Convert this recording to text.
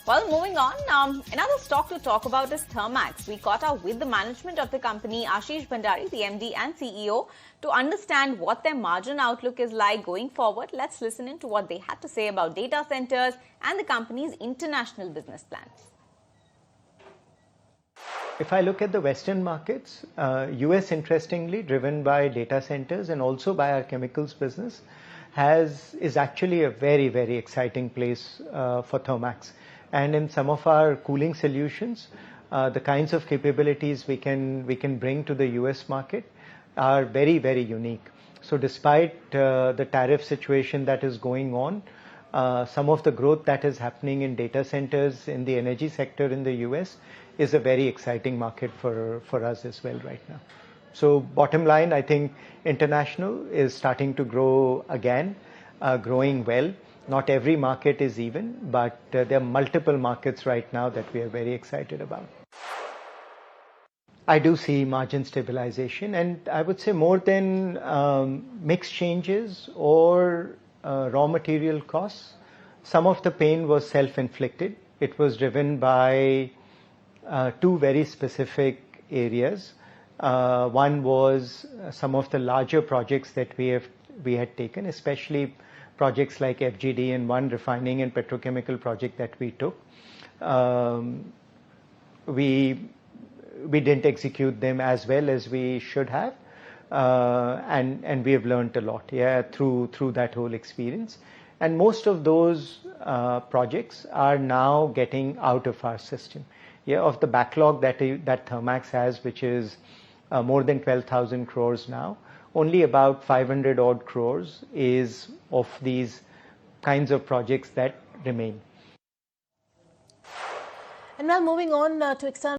Well, moving on, another stock to talk about is Thermax. We caught up with the management of the company, Ashish Bhandari, the MD and CEO, to understand what their margin outlook is like going forward. Let's listen in to what they had to say about data centers and the company's international business plans. If I look at the Western markets, US interestingly driven by data centers and also by our chemicals business is actually a very, very exciting place for Thermax. And in some of our cooling solutions, the kinds of capabilities we can bring to the US market are very, very unique. So despite the tariff situation that is going on, some of the growth that is happening in data centers in the energy sector in the US is a very exciting market for us as well right now. So bottom line, I think international is starting to grow again, growing well. Not every market is even, but there are multiple markets right now that we are very excited about. I do see margin stabilization, and I would say more than mix changes or raw material costs, some of the pain was self-inflicted. It was driven by two very specific areas. One was some of the larger projects that we had taken, especially projects like FGD and one refining and petrochemical project that we took. We didn't execute them as well as we should have, and we have learned a lot, through that whole experience. And most of those projects are now getting out of our system. Of the backlog that Thermax has, which is more than 12,000 crores now, only about 500 odd crores is of these kinds of projects that remain. And now moving on to external